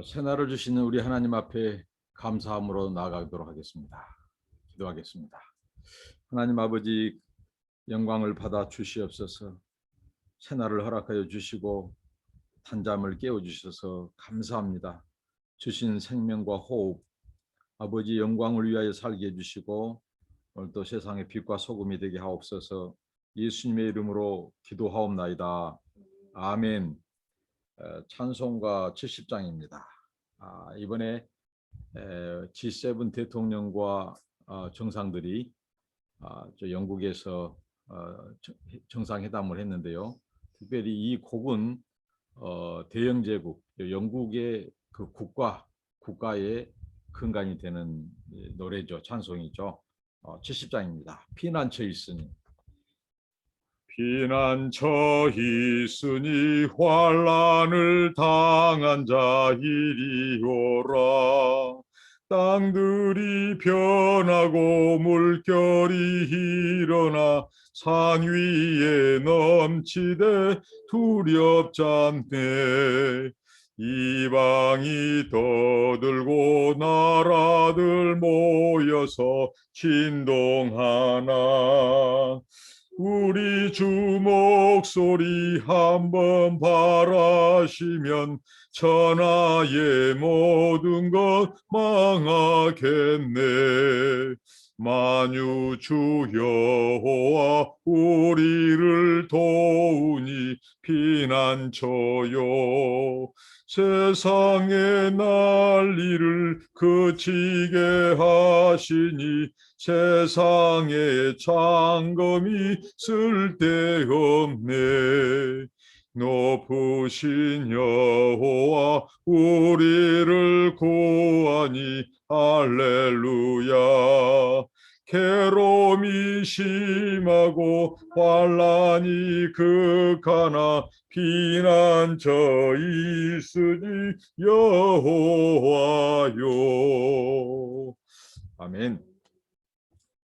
새날을 주시는 우리 하나님 앞에 감사함으로 나아가도록 하겠습니다. 기도하겠습니다. 하나님 아버지, 영광을 받아 주시옵소서. 새날을 허락하여 주시고 단잠을 깨워 주셔서 감사합니다. 주신 생명과 호흡, 아버지 영광을 위하여 살게 해주시고 오늘도 세상의 빛과 소금이 되게 하옵소서. 예수님의 이름으로 기도하옵나이다. 아멘. 찬송가 70장입니다. 이번에 G7 대통령과 정상들이 영국에서 정상회담을 했는데요. 특별히 이 곡은 대영제국 영국의 그 국가의 근간이 되는 노래죠. 찬송이죠. 70장입니다. 피난처 있으니 피난처 있으니 환난을 당한 자 이리오라. 땅들이 변하고 물결이 일어나 산 위에 넘치되 두렵잖네. 이방이 떠들고 나라들 모여서 진동하나. 우리 주 목소리 한번 바라시면 천하의 모든 것 망하겠네. 만유 주 여호와 우리를 도우니 피난처요. 세상의 난리를 그치게 하시니 세상에 장검이 쓸데없네. 높으신 여호와 우리를 구하니 할렐루야. 괴로움이 심하고 환난이 극하나 피난처 있으니 여호와요. 아멘.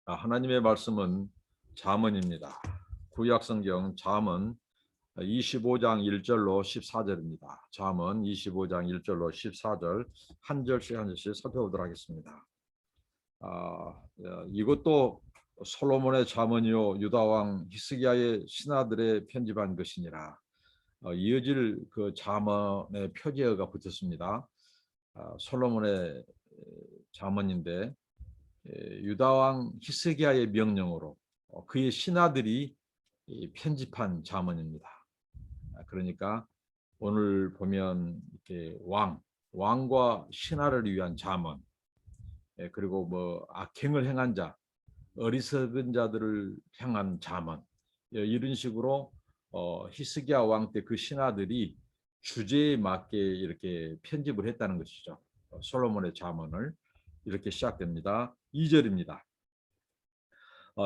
하나님의 말씀은 잠언입니다. 구약성경 잠언 25장 1절로 14절입니다. 잠언 25장 1절로 14절 한 절씩 한 절씩 살펴보도록 하겠습니다. 이것도 솔로몬의 잠언이요 유다왕 히스기야의 신하들의 편집한 것이니라. 이어질 그 잠언의 표제어가 붙었습니다. 솔로몬의 잠언인데 유다왕 히스기야의 명령으로 그의 신하들이 편집한 잠언입니다. 그러니까 오늘 보면 이렇게 왕과 신하를 위한 잠언, 그리고 뭐 악행을 행한 자, 어리석은 자들을 향한 잠언, 이런 식으로 히스기야 왕 때 그 신하들이 주제에 맞게 이렇게 편집을 했다는 것이죠. 솔로몬의 잠언을 이렇게 시작됩니다. 2절입니다.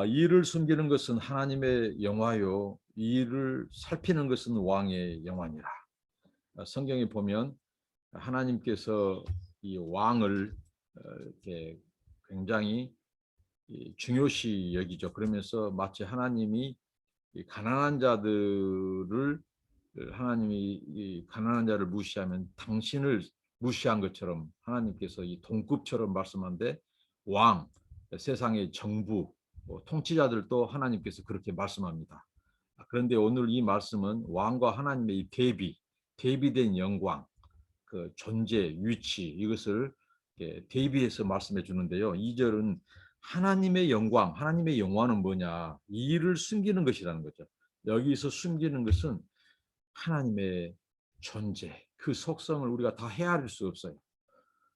이를 숨기는 것은 하나님의 영화요 이를 살피는 것은 왕의 영화니라. 성경에 보면 하나님께서 이 왕을 이렇게 굉장히 중요시 여기죠. 그러면서 마치 하나님이 가난한 자들을 하나님이 가난한 자를 무시하면 당신을 무시한 것처럼 하나님께서 이 동급처럼 말씀한데 왕, 세상의 정부, 통치자들도 하나님께서 그렇게 말씀합니다. 그런데 오늘 이 말씀은 왕과 하나님의 이 대비된 영광, 그 존재, 위치 이것을 대비해서 말씀해 주는데요. 2절은 하나님의 영광, 하나님의 영광은 뭐냐? 이를 숨기는 것이라는 거죠. 여기서 숨기는 것은 하나님의 존재, 그 속성을 우리가 다 헤아릴 수 없어요.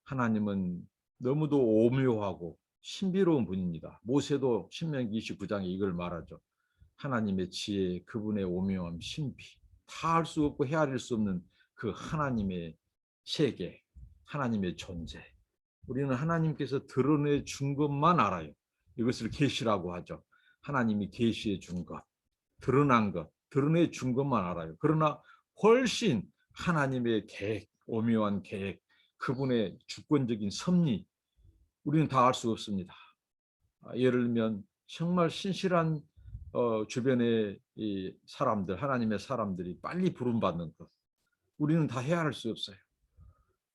하나님은 너무도 오묘하고 신비로운 분입니다. 모세도 신명기 29장에 이걸 말하죠. 하나님의 지혜, 그분의 오묘함, 신비, 다 할 수 없고 헤아릴 수 없는 그 하나님의 세계, 하나님의 존재. 우리는 하나님께서 드러내 준 것만 알아요. 이것을 계시라고 하죠. 하나님이 계시해 준 것, 드러난 것, 드러내 준 것만 알아요. 그러나 훨씬 하나님의 계획, 오묘한 계획, 그분의 주권적인 섭리, 우리는 다 알 수 없습니다. 예를 들면 정말 신실한 주변의 이 사람들, 하나님의 사람들이 빨리 부름받는 것, 우리는 다 헤아릴 수 없어요.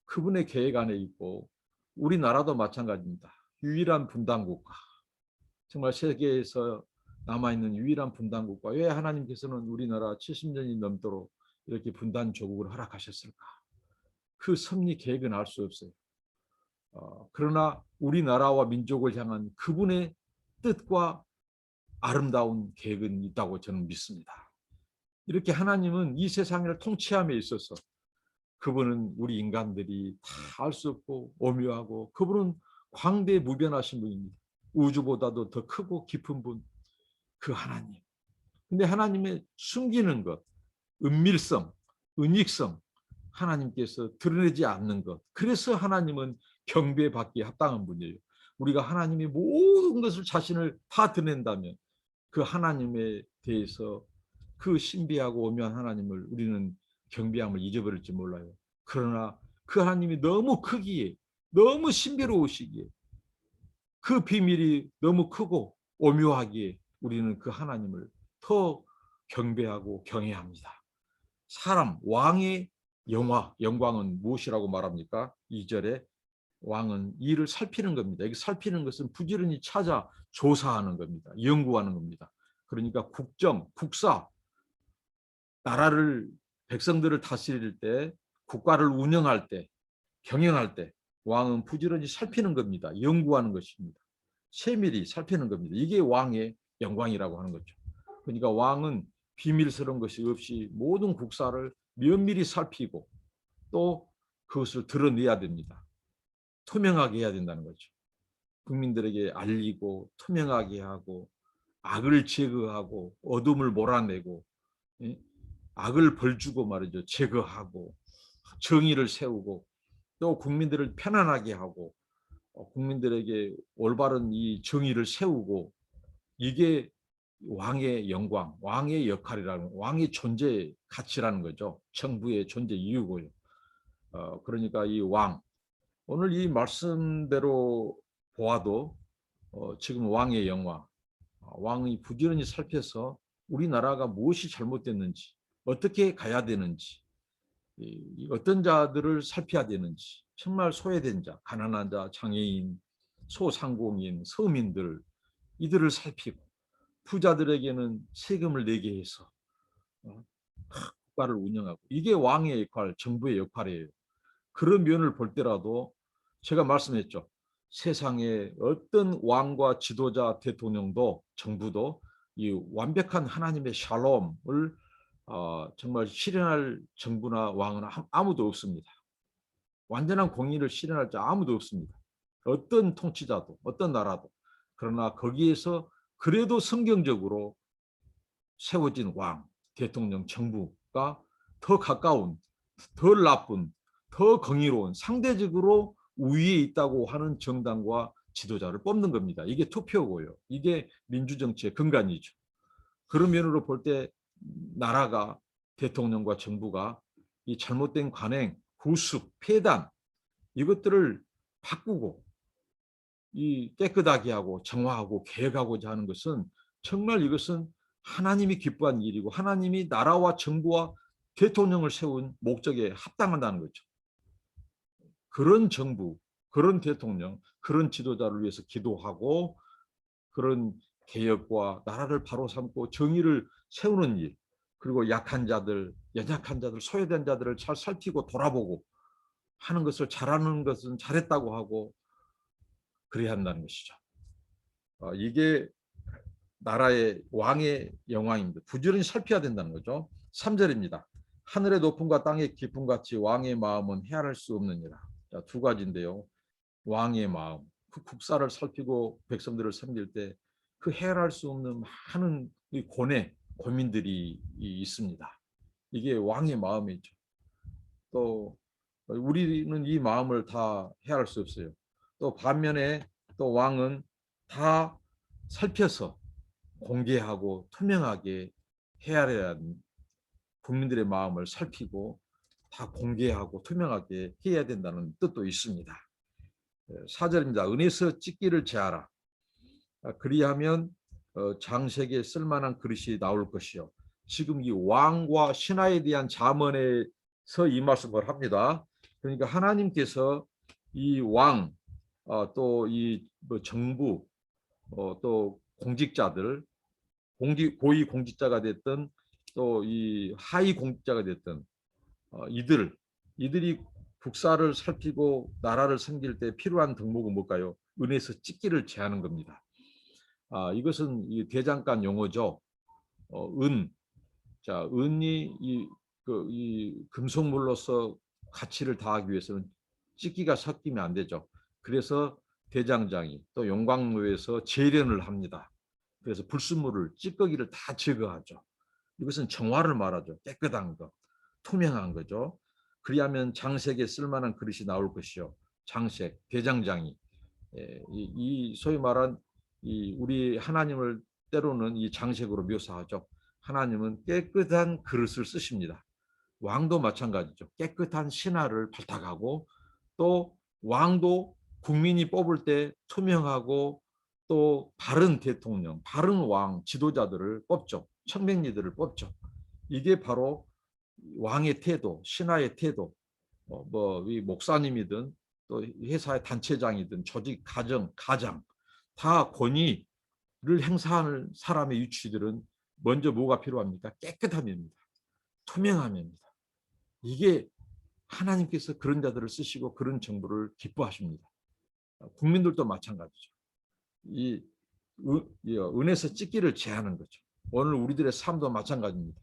그분의 계획 안에 있고 우리나라도 마찬가지입니다. 유일한 분단국가, 정말 세계에서 남아있는 유일한 분단국가. 왜 하나님께서는 우리나라 70년이 넘도록 이렇게 분단 조국을 허락하셨을까? 그 섭리 계획은 알 수 없어요. 그러나 우리나라와 민족을 향한 그분의 뜻과 아름다운 계획은 있다고 저는 믿습니다. 이렇게 하나님은 이 세상을 통치함에 있어서 그분은 우리 인간들이 다 알 수 없고 오묘하고, 그분은 광대무변하신 분입니다. 우주보다도 더 크고 깊은 분, 그 하나님. 근데 하나님의 숨기는 것, 은밀성, 은익성, 하나님께서 드러내지 않는 것. 그래서 하나님은 경배받기에 합당한 분이에요. 우리가 하나님의 모든 것을, 자신을 다 드러낸다면 그 하나님에 대해서, 그 신비하고 오묘한 하나님을 우리는 경배함을 잊어버릴지 몰라요. 그러나 그 하나님이 너무 크기에, 너무 신비로우시기에, 그 비밀이 너무 크고 오묘하기에 우리는 그 하나님을 더 경배하고 경외합니다. 사람, 왕의 영광은 무엇이라고 말합니까? 2절에 왕은 이를 살피는 겁니다. 여기 살피는 것은 부지런히 찾아 조사하는 겁니다. 연구하는 겁니다. 그러니까 국정, 국사, 나라를, 백성들을 다스릴 때, 국가를 운영할 때, 경영할 때 왕은 부지런히 살피는 겁니다. 연구하는 것입니다. 세밀히 살피는 겁니다. 이게 왕의 영광이라고 하는 거죠. 그러니까 왕은 비밀스러운 것이 없이 모든 국사를 면밀히 살피고 또 그것을 드러내야 됩니다. 투명하게 해야 된다는 거죠. 국민들에게 알리고 투명하게 하고, 악을 제거하고 어둠을 몰아내고, 악을 벌주고 말이죠. 제거하고 정의를 세우고, 또 국민들을 편안하게 하고 국민들에게 올바른 이 정의를 세우고, 이게 왕의 영광, 왕의 역할이라는, 왕의 존재 가치라는 거죠. 정부의 존재 이유고요. 그러니까 이 왕, 오늘 이 말씀대로 보아도 지금 왕의 영광, 왕이 부지런히 살펴서 우리나라가 무엇이 잘못됐는지, 어떻게 가야 되는지, 어떤 자들을 살펴야 되는지, 정말 소외된 자, 가난한 자, 장애인, 소상공인, 서민들, 이들을 살피고, 부자들에게는 세금을 내게 해서 국가를 운영하고, 이게 왕의 역할, 정부의 역할이에요. 그런 면을 볼 때라도 제가 말씀했죠. 세상에 어떤 왕과 지도자, 대통령도, 정부도 이 완벽한 하나님의 샬롬을 정말 실현할 정부나 왕은 아무도 없습니다. 완전한 공의를 실현할 자 아무도 없습니다. 어떤 통치자도, 어떤 나라도. 그러나 거기에서 그래도 성경적으로 세워진 왕, 대통령, 정부가 더 가까운, 덜 나쁜, 더 공의로운, 상대적으로 우위에 있다고 하는 정당과 지도자를 뽑는 겁니다. 이게 투표고요. 이게 민주정치의 근간이죠. 그런 면으로 볼 때 나라가, 대통령과 정부가 이 잘못된 관행, 구습, 폐단, 이것들을 바꾸고 이 깨끗하게 하고 정화하고 개혁하고자 하는 것은, 정말 이것은 하나님이 기뻐한 일이고 하나님이 나라와 정부와 대통령을 세운 목적에 합당한다는 거죠. 그런 정부, 그런 대통령, 그런 지도자를 위해서 기도하고, 그런 개혁과 나라를 바로 삼고 정의를 세우는 일, 그리고 약한 자들, 연약한 자들, 소외된 자들을 잘 살피고 돌아보고 하는 것을 잘하는 것은 잘했다고 하고 그래야 한다는 것이죠. 이게 나라의 왕의 영광입니다. 부지런히 살펴야 된다는 거죠. 3절입니다. 하늘의 높음과 땅의 깊음 같이 왕의 마음은 헤아릴 수 없느니라. 자, 두 가지인데요. 왕의 마음, 그 국사를 살피고 백성들을 섬길 때 그 헤아릴 수 없는 많은 고뇌, 고민들이 있습니다. 이게 왕의 마음이죠. 또 우리는 이 마음을 다 헤아릴 수 없어요. 또 반면에 또 왕은 다 살펴서 공개하고 투명하게 헤아려야 하는, 국민들의 마음을 살피고 다 공개하고 투명하게 해야 된다는 뜻도 있습니다. 4절입니다. 은에서 찢기를 제하라. 그리하면 장색에 쓸만한 그릇이 나올 것이요. 지금 이 왕과 신하에 대한 잠언에서 이 말씀을 합니다. 그러니까 하나님께서 이 왕, 또 이 뭐 정부, 또 공직자들, 고위 공직자가 됐든 또 이 하위 공직자가 됐든 이들이 국사를 살피고 나라를 섬길 때 필요한 덕목은 뭘까요? 은에서 찍기를 제하는 겁니다. 이것은 이 대장간 용어죠. 은. 자, 은이 이 금속물로서 가치를 다하기 위해서는 찍기가 섞이면 안 되죠. 그래서 대장장이 또 용광로에서 재련을 합니다. 그래서 불순물을 찌꺼기를 다 제거하죠. 이것은 정화를 말하죠. 깨끗한 거, 투명한 거죠. 그리하면 장색에 쓸만한 그릇이 나올 것이요. 장색, 대장장이. 이 소위 말한 이 우리 하나님을 때로는 이 장색으로 묘사하죠. 하나님은 깨끗한 그릇을 쓰십니다. 왕도 마찬가지죠. 깨끗한 신하를 발탁하고 또 왕도 국민이 뽑을 때 투명하고 또 바른 대통령, 바른 왕, 지도자들을 뽑죠. 청백리들을 뽑죠. 이게 바로 왕의 태도, 신하의 태도, 뭐이 목사님이든 또 회사의 단체장이든 조직, 가장 다 권위를 행사하는 사람의 위치들은 먼저 뭐가 필요합니까? 깨끗함입니다. 투명함입니다. 이게 하나님께서 그런 자들을 쓰시고 그런 정부를 기뻐하십니다. 국민들도 마찬가지죠. 이 은에서 찍기를 제하는 거죠. 오늘 우리들의 삶도 마찬가지입니다.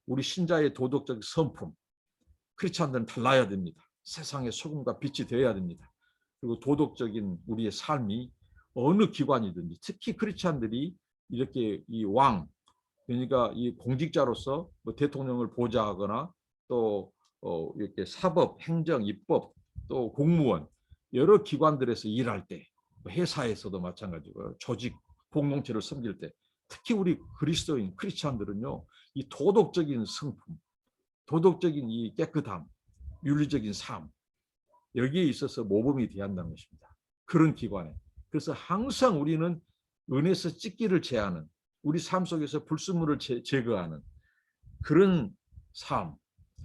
우리 신자의 도덕적 성품, 크리스찬들은 달라야 됩니다. 세상의 소금과 빛이 되어야 됩니다. 그리고 도덕적인 우리의 삶이 어느 기관이든지 특히 크리스찬들이 이렇게 이 왕, 그러니까 이 공직자로서 뭐 대통령을 보좌하거나 또 이렇게 사법, 행정, 입법, 또 공무원 여러 기관들에서 일할 때, 회사에서도 마찬가지고 조직, 공동체를 섬길 때, 특히 우리 그리스도인 크리스찬들은요, 이 도덕적인 성품, 도덕적인 이 깨끗함, 윤리적인 삶, 여기에 있어서 모범이 되어야 한다는 것입니다. 그런 기관에. 그래서 항상 우리는 은에서 찍기를 제하는, 우리 삶 속에서 불순물을 제거하는 그런 삶,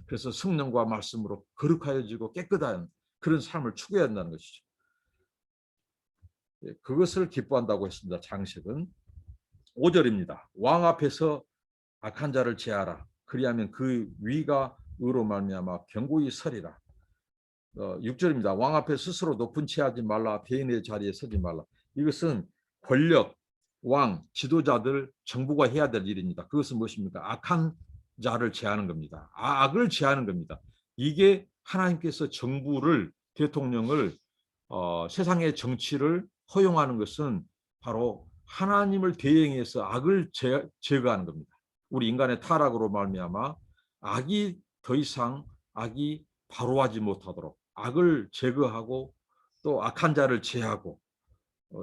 그래서 성령과 말씀으로 거룩하여지고 깨끗한 그런 삶을 추구해야 한다는 것이죠. 그것을 기뻐한다고 했습니다. 장식은 5절입니다. 왕 앞에서 악한 자를 제하라. 그리하면 그 위가 의로 말미암아 견고히 서리라. 6절입니다. 왕 앞에 스스로 높은 체하지 말라. 대인의 자리에 서지 말라. 이것은 권력, 왕, 지도자들, 정부가 해야 될 일입니다. 그것은 무엇입니까? 악한 자를 제하는 겁니다. 악을 제하는 겁니다. 이게 하나님께서 정부를, 대통령을, 세상의 정치를 허용하는 것은 바로 하나님을 대행해서 악을 제거하는 겁니다. 우리 인간의 타락으로 말미암아 악이 더 이상 악이 바로하지 못하도록 악을 제거하고 또 악한 자를 제하고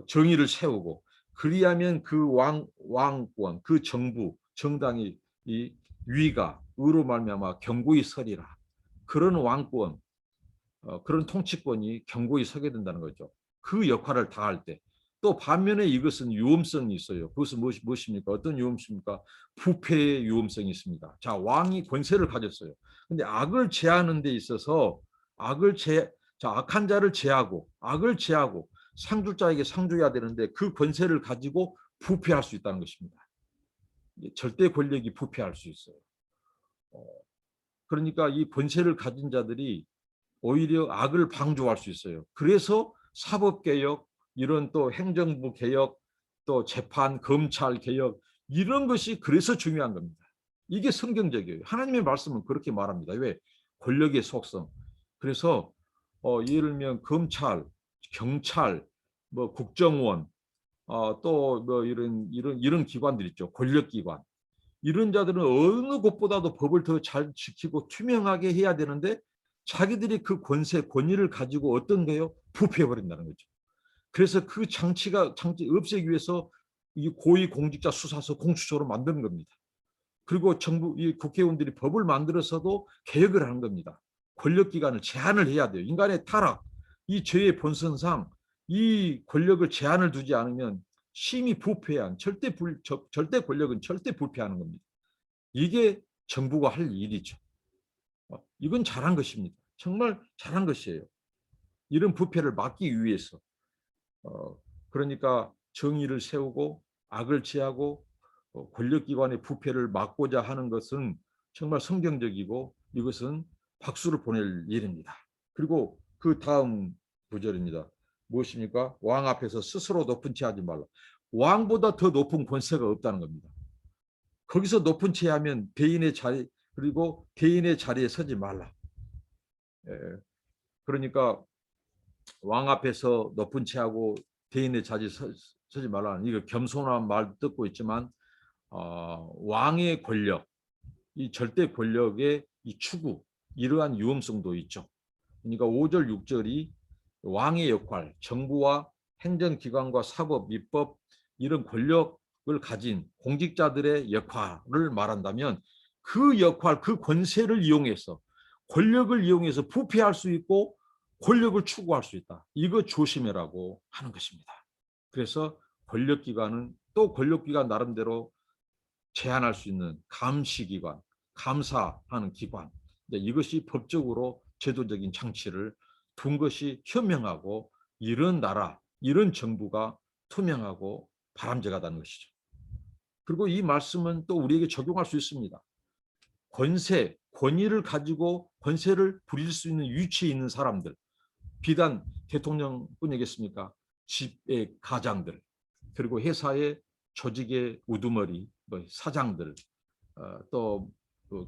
정의를 세우고, 그리하면 그 왕권, 그 정부, 정당이 이 위가 의로 말미암아 견고히 서리라. 그런 왕권, 그런 통치권이 견고히 서게 된다는 거죠. 그 역할을 다할 때. 또 반면에 이것은 위험성이 있어요. 그것은 무엇입니까? 어떤 위험입니까? 부패의 위험성이 있습니다. 자, 왕이 권세를 가졌어요. 근데 악을 제하는 데 있어서 악한 자를 제하고 악을 제하고 상주자에게 상주해야 되는데 그 권세를 가지고 부패할 수 있다는 것입니다. 절대 권력이 부패할 수 있어요. 그러니까 이 권세를 가진 자들이 오히려 악을 방조할 수 있어요. 그래서 사법개혁, 이런 또 행정부 개혁, 또 재판, 검찰 개혁, 이런 것이 그래서 중요한 겁니다. 이게 성경적이에요. 하나님의 말씀은 그렇게 말합니다. 왜? 권력의 속성. 그래서 예를 들면 검찰, 경찰, 뭐 국정원, 또 뭐 이런 기관들 있죠. 권력기관. 이런 자들은 어느 곳보다도 법을 더 잘 지키고 투명하게 해야 되는데 자기들이 그 권위를 가지고 어떤 거요? 부패해버린다는 거죠. 그래서 그 장치 없애기 위해서 이 고위공직자 수사서 공수처로 만드는 겁니다. 그리고 정부, 이 국회의원들이 법을 만들어서도 개혁을 하는 겁니다. 권력기관을 제한을 해야 돼요. 인간의 타락, 이 죄의 본성상 이 권력을 제한을 두지 않으면 심히 부패한 절대 권력은 절대 부패하는 겁니다. 이게 정부가 할 일이죠. 이건 잘한 것입니다. 정말 잘한 것이에요. 이런 부패를 막기 위해서. 그러니까 정의를 세우고 악을 제하고 권력기관의 부패를 막고자 하는 것은 정말 성경적이고 이것은 박수를 보낼 일입니다. 그리고 그 다음 구절입니다. 무엇입니까? 왕 앞에서 스스로 높은 채 하지 말라. 왕보다 더 높은 권세가 없다는 겁니다. 거기서 높은 채 하면 대인의 자리, 그리고 대인의 자리에 서지 말라. 그러니까 왕 앞에서 높은 채하고 대인의 자리에 서지 말라는, 이거 겸손한 말 듣고 있지만 왕의 권력, 이 절대 권력의 이 추구, 이러한 위험성도 있죠. 그러니까 5절 6절이 왕의 역할, 정부와 행정기관과 사법, 입법 이런 권력을 가진 공직자들의 역할을 말한다면 그 역할, 그 권세를 이용해서, 권력을 이용해서 부패할 수 있고 권력을 추구할 수 있다. 이거 조심해라고 하는 것입니다. 그래서 권력기관은 또 권력기관 나름대로 제한할 수 있는 감시기관, 감사하는 기관, 이것이 법적으로 제도적인 장치를 둔 것이 현명하고, 이런 나라, 이런 정부가 투명하고 바람직하다는 것이죠. 그리고 이 말씀은 또 우리에게 적용할 수 있습니다. 권세, 권위를 가지고 권세를 부릴 수 있는 위치에 있는 사람들, 비단 대통령뿐이겠습니까? 집의 가장들, 그리고 회사의 조직의 우두머리, 사장들, 또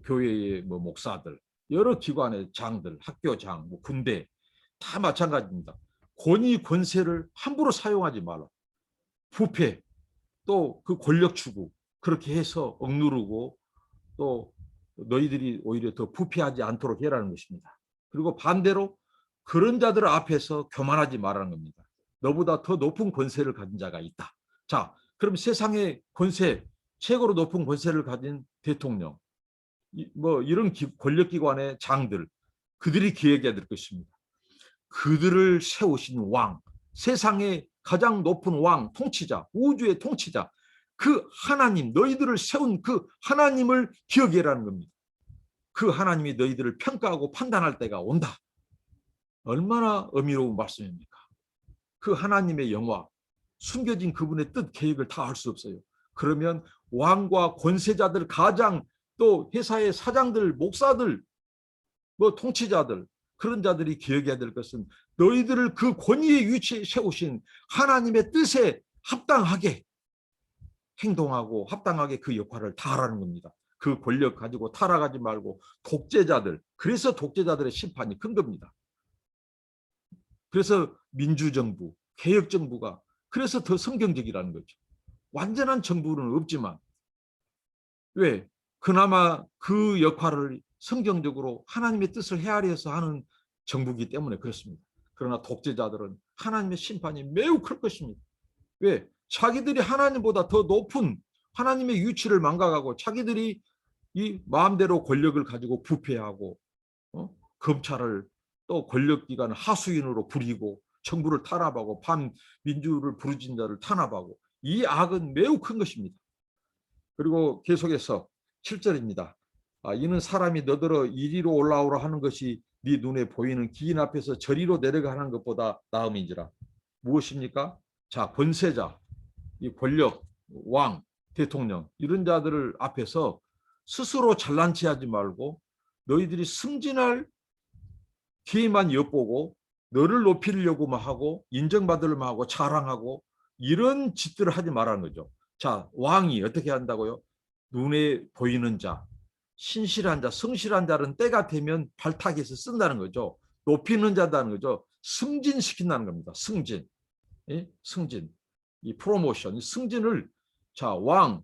교회의 목사들, 여러 기관의 장들, 학교장, 군대 다 마찬가지입니다. 권위 권세를 함부로 사용하지 말라. 부패, 또 그 권력 추구, 그렇게 해서 억누르고 또 너희들이 오히려 더 부패하지 않도록 해라는 것입니다. 그리고 반대로 그런 자들 앞에서 교만하지 말라는 겁니다. 너보다 더 높은 권세를 가진 자가 있다. 자, 그럼 세상의 권세, 최고로 높은 권세를 가진 대통령, 이런 권력기관의 장들, 그들이 기억해야 될 것입니다. 그들을 세우신 왕, 세상의 가장 높은 왕, 통치자, 우주의 통치자, 그 하나님, 너희들을 세운 그 하나님을 기억해라는 겁니다. 그 하나님이 너희들을 평가하고 판단할 때가 온다. 얼마나 의미로운 말씀입니까? 그 하나님의 영화, 숨겨진 그분의 뜻, 계획을 다 알 수 없어요. 그러면 왕과 권세자들, 가장, 또 회사의 사장들, 목사들, 통치자들, 그런 자들이 기억해야 될 것은 너희들을 그 권위의 위치에 세우신 하나님의 뜻에 합당하게 행동하고 합당하게 그 역할을 다 하라는 겁니다. 그 권력 가지고 타락하지 말고 독재자들, 그래서 독재자들의 심판이 큰 겁니다. 그래서 민주정부, 개혁정부가 그래서 더 성경적이라는 거죠. 완전한 정부는 없지만, 왜? 그나마 그 역할을 성경적으로 하나님의 뜻을 헤아려서 하는 정부이기 때문에 그렇습니다. 그러나 독재자들은 하나님의 심판이 매우 클 것입니다. 왜? 자기들이 하나님보다 더 높은 하나님의 위치를 망각하고 자기들이 이 마음대로 권력을 가지고 부패하고 검찰을 또 권력기관을 하수인으로 부리고 정부를 탄압하고 반민주를 부르짖는 자를 탄압하고, 이 악은 매우 큰 것입니다. 그리고 계속해서 7절입니다. 이는 사람이 너더러 이리로 올라오라 하는 것이 네 눈에 보이는 기인 앞에서 저리로 내려가는 것보다 나음인지라. 무엇입니까? 자, 권세자, 이 권력, 왕, 대통령, 이런 자들을 앞에서 스스로 잘난 체하지 말고 너희들이 승진할 기회만 엿보고 너를 높이려고만 하고 인정받으려고 하고 자랑하고 이런 짓들을 하지 말라는 거죠. 자, 왕이 어떻게 한다고요? 눈에 보이는 자, 신실한 자, 성실한 자는 때가 되면 발탁해서 쓴다는 거죠. 높이는 자다는 거죠. 승진시킨다는 겁니다. 승진. 예? 승진. 이 프로모션, 승진을, 자, 왕,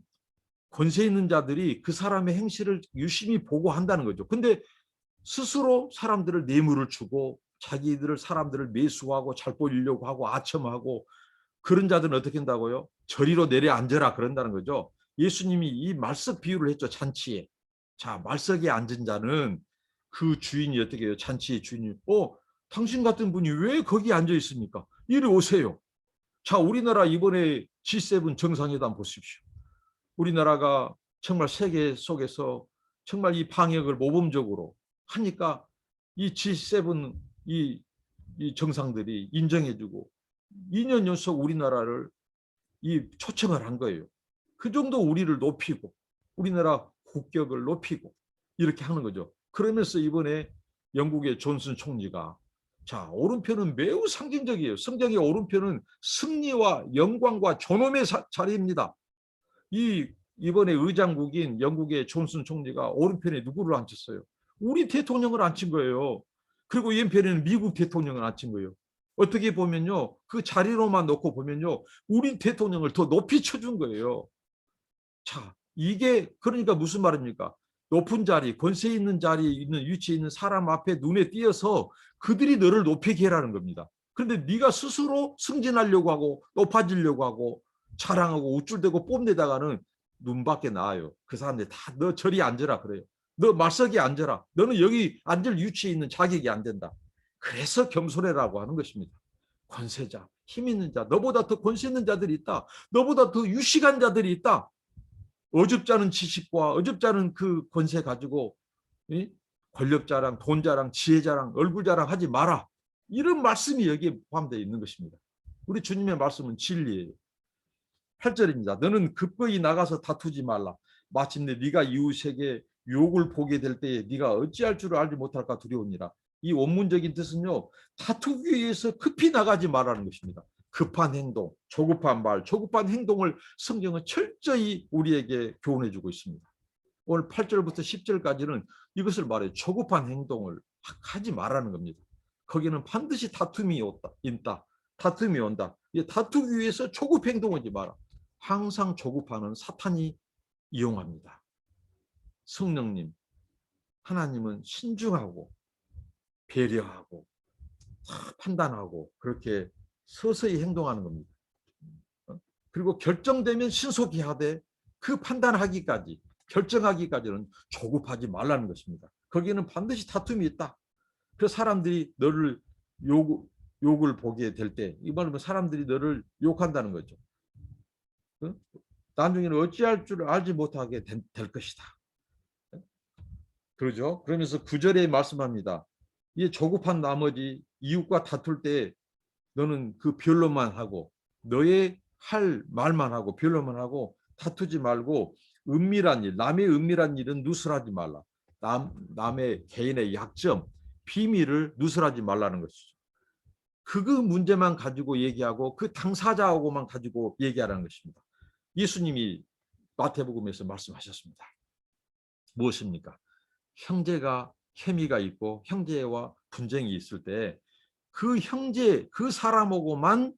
권세 있는 자들이 그 사람의 행실을 유심히 보고 한다는 거죠. 근데 스스로 사람들을 뇌물을 주고 자기들을 사람들을 매수하고 잘 보이려고 하고 아첨하고, 그런 자들은 어떻게 한다고요? 저리로 내려앉아라 그런다는 거죠. 예수님이 이 말석 비유를 했죠. 잔치에. 자, 말석에 앉은 자는 그 주인이 어떻게 해요? 잔치의 주인이 당신 같은 분이 왜 거기 앉아 있습니까? 이리 오세요. 자, 우리나라 이번에 G7 정상회담 보십시오. 우리나라가 정말 세계 속에서 정말 이 방역을 모범적으로 하니까 이 G7 이 정상들이 인정해주고 2년 연속 우리나라를 이 초청을 한 거예요. 그 정도 우리를 높이고 우리나라 국격을 높이고 이렇게 하는 거죠. 그러면서 이번에 영국의 존슨 총리가 자, 오른편은 매우 상징적이에요. 성경의 오른편은 승리와 영광과 존엄의 자리입니다. 이번에 의장국인 영국의 존슨 총리가 오른편에 누구를 앉혔어요? 우리 대통령을 앉힌 거예요. 그리고 왼편에는 미국 대통령을 앉힌 거예요. 어떻게 보면요, 그 자리로만 놓고 보면요, 우리 대통령을 더 높이 쳐준 거예요. 자, 이게 그러니까 무슨 말입니까? 높은 자리, 권세 있는 자리에 있는 위치에 있는 사람 앞에 눈에 띄어서 그들이 너를 높이게 해라는 겁니다. 그런데 네가 스스로 승진하려고 하고 높아지려고 하고 자랑하고 우쭐대고 뽐내다가는 눈밖에 나와요. 그 사람들이 다 너 저리 앉아라 그래요. 너 말석에 앉아라. 너는 여기 앉을 위치에 있는 자격이 안 된다. 그래서 겸손해라고 하는 것입니다. 권세자, 힘 있는 자, 너보다 더 권세 있는 자들이 있다. 너보다 더 유식한 자들이 있다. 어줍지 않은 지식과 어줍지 않은 그 권세 가지고 권력 자랑, 돈 자랑, 지혜 자랑, 얼굴 자랑 하지 마라. 이런 말씀이 여기에 포함되어 있는 것입니다. 우리 주님의 말씀은 진리예요. 8절입니다. 너는 급거이 나가서 다투지 말라. 마침내 네가 이웃에게 욕을 보게 될 때에 네가 어찌할 줄을 알지 못할까 두려우니라. 이 원문적인 뜻은요, 다투기 위해서 급히 나가지 말라는 것입니다. 급한 행동, 조급한 말, 조급한 행동을 성경은 철저히 우리에게 교훈해 주고 있습니다. 오늘 8절부터 10절까지는 이것을 말해요. 조급한 행동을 하지 말라는 겁니다. 거기는 반드시 다툼이 있다. 다툼이 온다. 다투기 위해서 조급 행동하지 마라. 항상 조급하는 사탄이 이용합니다. 성령님, 하나님은 신중하고 배려하고 판단하고 그렇게 서서히 행동하는 겁니다. 그리고 결정되면 신속히 하되 그 판단하기까지 결정하기까지는 조급하지 말라는 것입니다. 거기에는 반드시 다툼이 있다. 그 사람들이 너를 욕을 보게 될 때, 이 말은 사람들이 너를 욕한다는 거죠. 나중에는 어찌할 줄 알지 못하게 될 것이다. 그러죠? 그러면서 9절에 말씀합니다. 이 조급한 나머지 이웃과 다툴 때 너는 그 변론만 하고 너의 할 말만 하고 변론만 하고 다투지 말고 은밀한 일, 남의 은밀한 일은 누설하지 말라. 남의 개인의 약점, 비밀을 누설하지 말라는 것이죠. 그 문제만 가지고 얘기하고 그 당사자하고만 가지고 얘기하라는 것입니다. 예수님이 마태복음에서 말씀하셨습니다. 무엇입니까? 형제가 케미가 있고 형제와 분쟁이 있을 때 그 형제, 그 사람하고만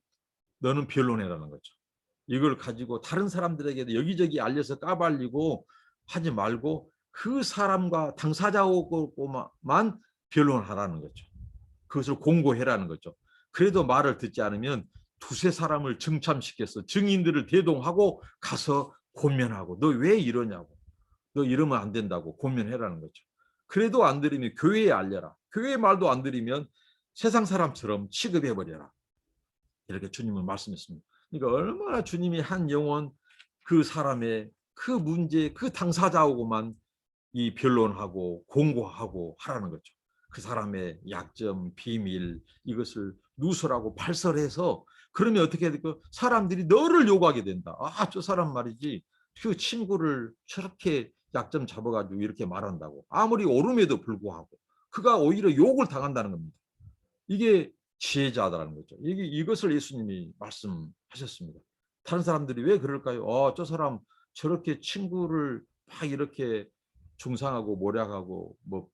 너는 변론해라는 거죠. 이걸 가지고 다른 사람들에게 여기저기 알려서 까발리고 하지 말고 그 사람과 당사자하고만 변론하라는 거죠. 그것을 공고해라는 거죠. 그래도 말을 듣지 않으면 두세 사람을 증참시켜서 증인들을 대동하고 가서 권면하고 너 왜 이러냐고 너 이러면 안 된다고 권면해라는 거죠. 그래도 안 들으면 교회에 알려라. 교회 말도 안 들으면 세상 사람처럼 취급해버려라. 이렇게 주님은 말씀했습니다. 그러니까 얼마나 주님이 한 영혼 그 사람의 그 문제 그 당사자하고만 이 변론하고 공고하고 하라는 거죠. 그 사람의 약점, 비밀 이것을 누설하고 발설해서 그러면 어떻게 될까? 사람들이 너를 요구하게 된다. 아, 저 사람 말이지 그 친구를 저렇게 약점 잡아가지고 이렇게 말한다고. 아무리 옳음에도 불구하고 그가 오히려 욕을 당한다는 겁니다. 이게 지혜자다라는 거죠. 이것을 예수님이 말씀하셨습니다. 다른 사람들이 왜 그럴까요? 저 사람 저렇게 친구를 막 이렇게 중상하고 모략하고 뭐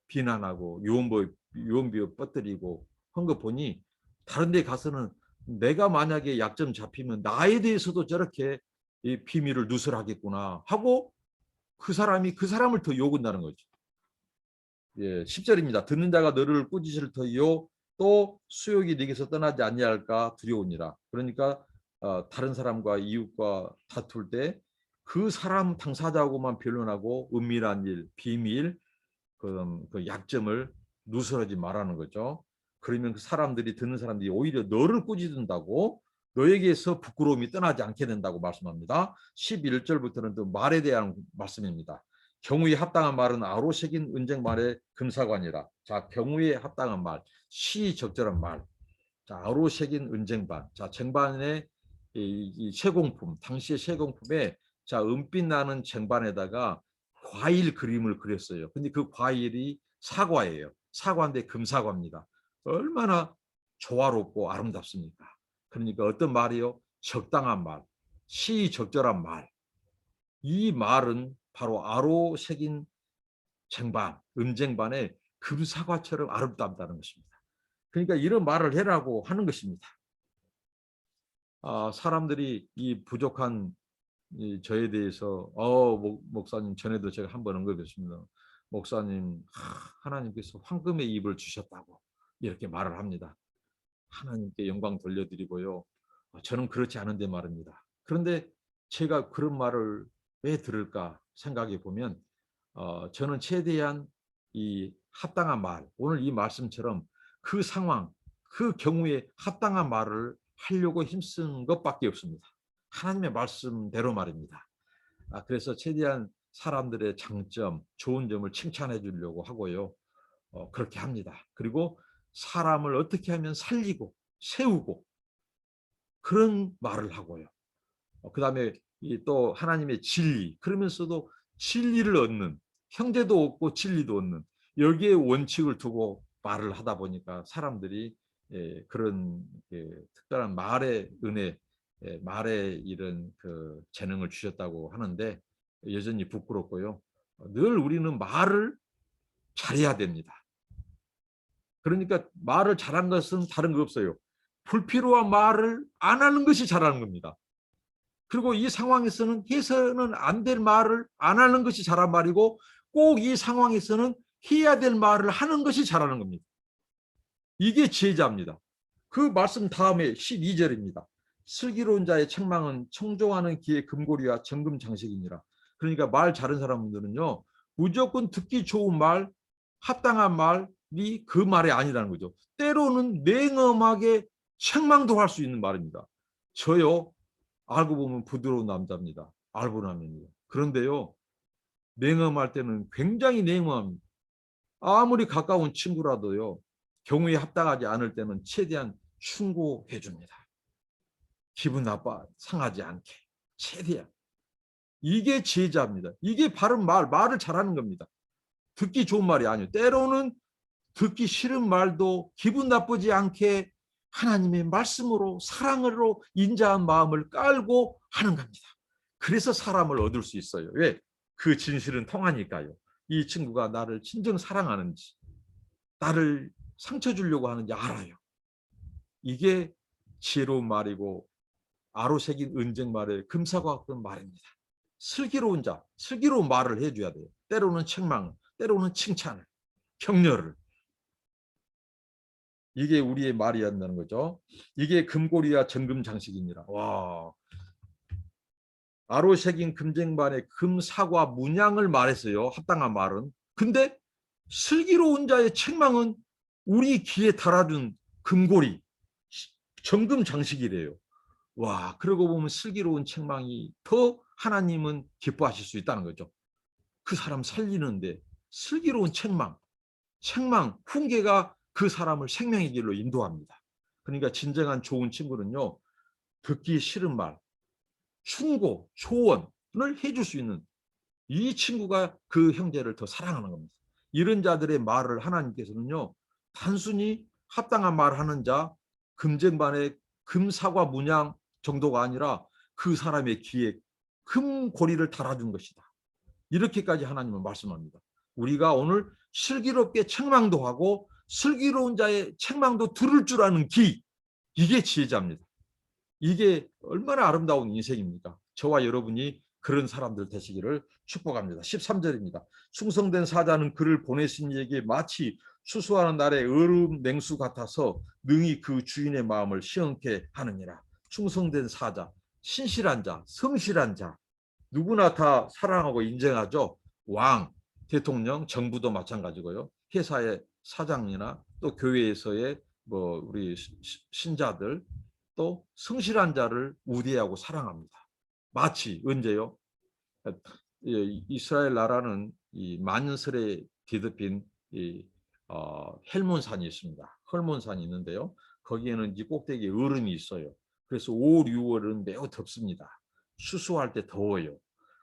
비난하고 유언비어 뻗들이고 한 거 보니 다른 데 가서는 내가 만약에 약점 잡히면 나에 대해서도 저렇게 이 비밀을 누설하겠구나 하고 그 사람이 그 사람을 더 욕한다는 거죠. 예, 10절입니다. 듣는 자가 너를 꾸짖을 터이요 또 수욕이 네게서 떠나지 아니할까 두려우니라. 그러니까 다른 사람과 이웃과 다툴 때 그 사람 당사자하고만 변론하고 은밀한 일, 비밀, 그 약점을 누설하지 말라는 거죠. 그러면 그 사람들이 듣는 사람들이 오히려 너를 꾸짖는다고 너에게서 부끄러움이 떠나지 않게 된다고 말씀합니다. 11절부터는 또 말에 대한 말씀입니다. 경우에 합당한 말은 아로새긴 은쟁반의 금사관이라. 자, 경우에 합당한 말, 시적절한 말. 자, 아로새긴 은쟁반. 자, 쟁반의 이 쇠공품, 당시의 쇠공품에 자, 은빛 나는 쟁반에다가 과일 그림을 그렸어요. 근데 그 과일이 사과예요. 사과인데 금사과입니다. 얼마나 조화롭고 아름답습니까? 그러니까 어떤 말이요? 적당한 말, 시적절한 말. 이 말은 바로 아로 새긴 쟁반, 은쟁반에 금사과처럼 아름답다는 것입니다. 그러니까 이런 말을 해라고 하는 것입니다. 사람들이 이 부족한 저에 대해서 목사님 전에도 제가 한번 언급했습니다. 목사님, 하나님께서 황금의 입을 주셨다고 이렇게 말을 합니다. 하나님께 영광 돌려드리고요. 저는 그렇지 않은데 말입니다. 그런데 제가 그런 말을 왜 들을까 생각해 보면 저는 최대한 이 합당한 말, 오늘 이 말씀처럼 그 상황, 그 경우에 합당한 말을 하려고 힘쓴 것밖에 없습니다. 하나님의 말씀대로 말입니다. 그래서 최대한 사람들의 장점, 좋은 점을 칭찬해 주려고 하고요. 그렇게 합니다. 그리고 사람을 어떻게 하면 살리고 세우고 그런 말을 하고요. 그다음에 또 하나님의 진리, 그러면서도 진리를 얻는, 형제도 얻고 진리도 얻는, 여기에 원칙을 두고 말을 하다 보니까 사람들이 그런 특별한 말의 은혜, 말의 이런 그 재능을 주셨다고 하는데 여전히 부끄럽고요. 늘 우리는 말을 잘해야 됩니다. 그러니까 말을 잘한 것은 다른 거 없어요. 불필요한 말을 안 하는 것이 잘하는 겁니다. 그리고 이 상황에서는 해서는 안 될 말을 안 하는 것이 잘한 말이고, 꼭 이 상황에서는 해야 될 말을 하는 것이 잘하는 겁니다. 이게 지혜자입니다. 그 말씀 다음에 12절입니다. 슬기로운 자의 책망은 청종하는 기의 금고리와 정금 장식이니라. 그러니까 말 잘하는 사람들은요, 무조건 듣기 좋은 말, 합당한 말이 그 말이 아니라는 거죠. 때로는 냉엄하게 책망도 할 수 있는 말입니다. 저요, 알고 보면 부드러운 남자입니다. 알보남입니다. 그런데요, 냉엄할 때는 굉장히 냉엄합니다. 아무리 가까운 친구라도요, 경우에 합당하지 않을 때는 최대한 충고해 줍니다. 기분 나빠 상하지 않게 최대한. 이게 지혜자입니다. 이게 바른 말을 잘하는 겁니다. 듣기 좋은 말이 아니에요. 때로는 듣기 싫은 말도 기분 나쁘지 않게 하나님의 말씀으로 사랑으로 인자한 마음을 깔고 하는 겁니다. 그래서 사람을 얻을 수 있어요. 왜? 그 진실은 통하니까요. 이 친구가 나를 진정 사랑하는지, 나를 상처 주려고 하는지 알아요. 이게 지혜로운 말이고 아로새긴 은쟁 말의 금사과 같은 말입니다. 슬기로운 자, 슬기로운 말을 해줘야 돼요. 때로는 책망, 때로는 칭찬을, 격려를. 이게 우리의 말이었다는 거죠. 이게 금고리와 정금 장식이니라. 와, 아로새긴 금쟁반의 금사과 문양을 말했어요. 합당한 말은. 근데 슬기로운 자의 책망은 우리 귀에 달아준 금고리, 정금 장식이래요. 와, 그러고 보면 슬기로운 책망이 더 하나님은 기뻐하실 수 있다는 거죠. 그 사람 살리는데 슬기로운 책망, 훈계가 그 사람을 생명의 길로 인도합니다. 그러니까 진정한 좋은 친구는요, 듣기 싫은 말, 충고, 조언을 해줄 수 있는 이 친구가 그 형제를 더 사랑하는 겁니다. 이런 자들의 말을 하나님께서는요, 단순히 합당한 말을 하는 자, 금쟁반의 금사과 문양 정도가 아니라 그 사람의 귀에 금고리를 달아준 것이다. 이렇게까지 하나님은 말씀합니다. 우리가 오늘 슬기롭게 책망도 하고 슬기로운 자의 책망도 들을 줄 아는 귀, 이게 지혜자입니다. 이게 얼마나 아름다운 인생입니까? 저와 여러분이 그런 사람들 되시기를 축복합니다. 13절입니다. 충성된 사자는 그를 보내신 이에게 마치 추수하는 날의 얼음 냉수 같아서 능히 그 주인의 마음을 시원케 하느니라. 충성된 사자, 신실한 자, 성실한 자, 누구나 다 사랑하고 인정하죠. 왕, 대통령, 정부도 마찬가지고요. 회사의 사장이나 또 교회에서의 우리 신자들, 또 성실한 자를 우대하고 사랑합니다. 마치 언제요? 이스라엘 나라는 이 만년설에 뒤덮인 헬몬산이 있습니다. 헐몬산이 있는데요. 거기에는 이 꼭대기에 얼음이 있어요. 그래서 5, 6월은 매우 덥습니다. 추수할 때 더워요.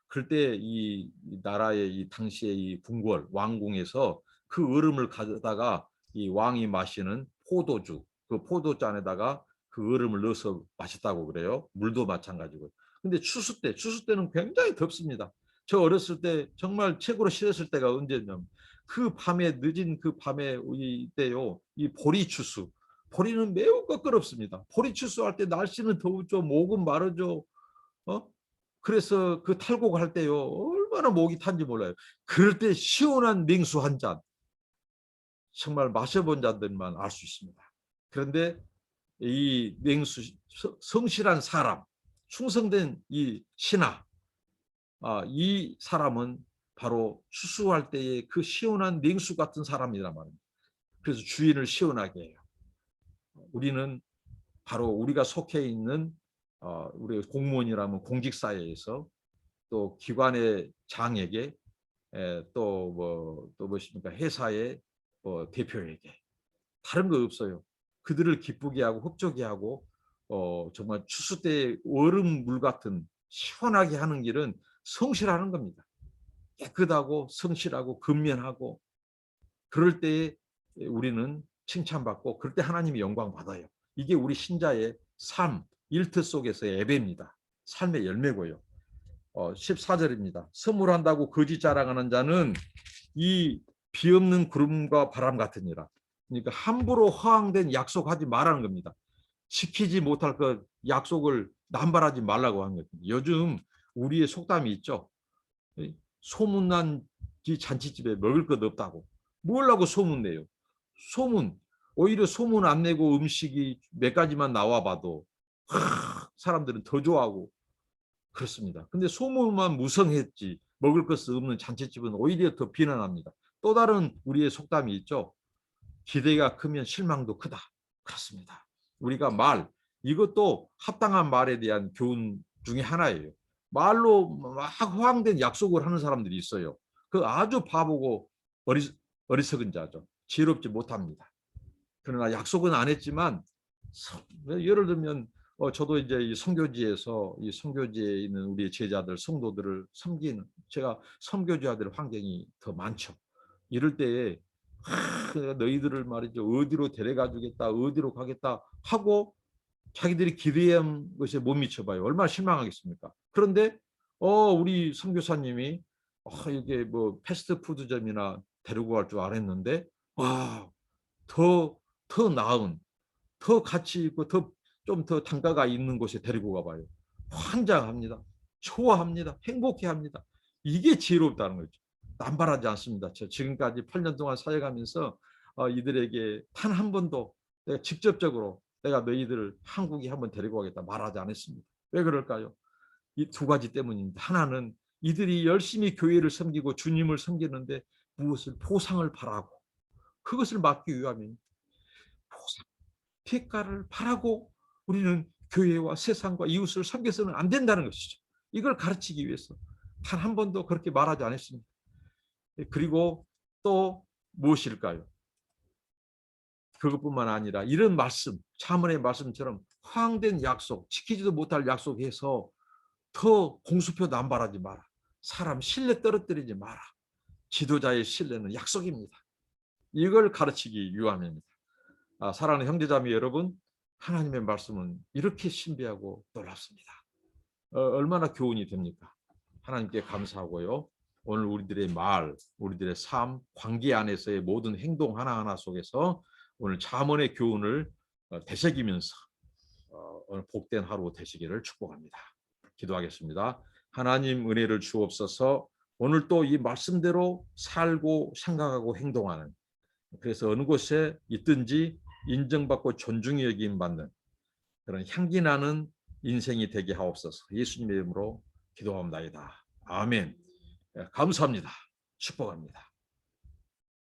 그럴 때 이 나라의 이 당시의 이 궁궐 왕궁에서 그 얼음을 가져다가 이 왕이 마시는 포도주, 그 포도잔에다가 그 얼음을 넣어서 마셨다고 그래요. 물도 마찬가지고. 근데 추수 때는 굉장히 덥습니다. 저 어렸을 때 정말 최고로 싫었을 때가 언제냐면 그 밤에 늦은 그 밤에 이때요. 이 보리 추수. 보리는 매우 껄끄럽습니다. 보리 추수할 때 날씨는 더우죠. 목은 마르죠. 그래서 그 탈곡 할 때요. 얼마나 목이 탄지 몰라요. 그럴 때 시원한 냉수 한 잔. 정말 마셔본 자들만 알 수 있습니다. 그런데 이 냉수 성실한 사람, 충성된 이 신하, 이 사람은 바로 추수할 때의 그 시원한 냉수 같은 사람이란 말입니다. 그래서 주인을 시원하게 해요. 우리는 바로 우리가 속해 있는 우리 공무원이라면 공직사회에서 또 기관의 장에게 또 무엇입니까 회사의 대표에게 다른 거 없어요. 그들을 기쁘게 하고 흡족해 하고 정말 추수 때 얼음물 같은 시원하게 하는 길은 성실하는 겁니다. 깨끗하고 성실하고 근면하고 그럴 때에 우리는 칭찬받고 그럴 때 하나님이 영광 받아요. 이게 우리 신자의 삶, 일터 속에서의 예배입니다. 삶의 열매고요. 14절입니다. 선물한다고 거짓 자랑하는 자는 이 비없는 구름과 바람 같으니라. 그러니까 함부로 허황된 약속하지 말라는 겁니다. 지키지 못할 것 약속을 남발하지 말라고 하는 겁니다. 요즘 우리의 속담이 있죠. 소문난 잔치집에 먹을 것 없다고. 뭘라고 소문내요? 소문. 오히려 소문 안 내고 음식이 몇 가지만 나와봐도 사람들은 더 좋아하고 그렇습니다. 근데 소문만 무성했지 먹을 것이 없는 잔치집은 오히려 더 비난합니다. 또 다른 우리의 속담이 있죠. 기대가 크면 실망도 크다. 그렇습니다. 우리가 이것도 합당한 말에 대한 교훈 중에 하나예요. 말로 막 허황된 약속을 하는 사람들이 있어요. 그 아주 바보고 어리석은 자죠. 지혜롭지 못합니다. 그러나 약속은 안 했지만 예를 들면 저도 이제 이 선교지에서 이 선교지에 있는 우리 제자들 성도들을 섬기는 제가 선교지해야 될 환경이 더 많죠. 이럴 때에 너희들을 말이죠 어디로 데려가 주겠다 어디로 가겠다 하고 자기들이 기대한 것에 못 미쳐봐요. 얼마나 실망하겠습니까? 그런데 우리 선교사님이 이게 뭐 패스트푸드점이나 데리고 갈 줄 알았는데 더 나은 더 가치 있고 좀 더 단가가 있는 곳에 데리고 가봐요. 환장합니다. 좋아합니다. 행복해합니다. 이게 지혜롭다는 거죠. 남발하지 않습니다. 저 지금까지 8년 동안 사역하면서 이들에게 단 한 번도 내가 직접적으로 내가 너희들을 한국에 한번 데리고 가겠다 말하지 않았습니다. 왜 그럴까요? 이 두 가지 때문입니다. 하나는 이들이 열심히 교회를 섬기고 주님을 섬기는데 무엇을 보상을 바라고 그것을 막기 위함입니다. 보상, 대가를 바라고 우리는 교회와 세상과 이웃을 섬겨서는 안 된다는 것이죠. 이걸 가르치기 위해서 단 한 번도 그렇게 말하지 않았습니다. 그리고 또 무엇일까요? 그것뿐만 아니라 이런 말씀, 차문의 말씀처럼 허황된 약속, 지키지도 못할 약속해서 더 공수표 남발하지 마라. 사람 신뢰 떨어뜨리지 마라. 지도자의 신뢰는 약속입니다. 이걸 가르치기 위함입니다. 사랑하는 형제자매 여러분, 하나님의 말씀은 이렇게 신비하고 놀랍습니다. 얼마나 교훈이 됩니까? 하나님께 감사하고요. 오늘 우리들의 말, 우리들의 삶, 관계 안에서의 모든 행동 하나하나 속에서 오늘 잠언의 교훈을 되새기면서 오늘 복된 하루 되시기를 축복합니다. 기도하겠습니다. 하나님 은혜를 주옵소서. 오늘 또 이 말씀대로 살고 생각하고 행동하는 그래서 어느 곳에 있든지 인정받고 존중이 여김 받는 그런 향기 나는 인생이 되게 하옵소서. 예수님의 이름으로 기도합니다. 아멘. 감사합니다. 축복합니다.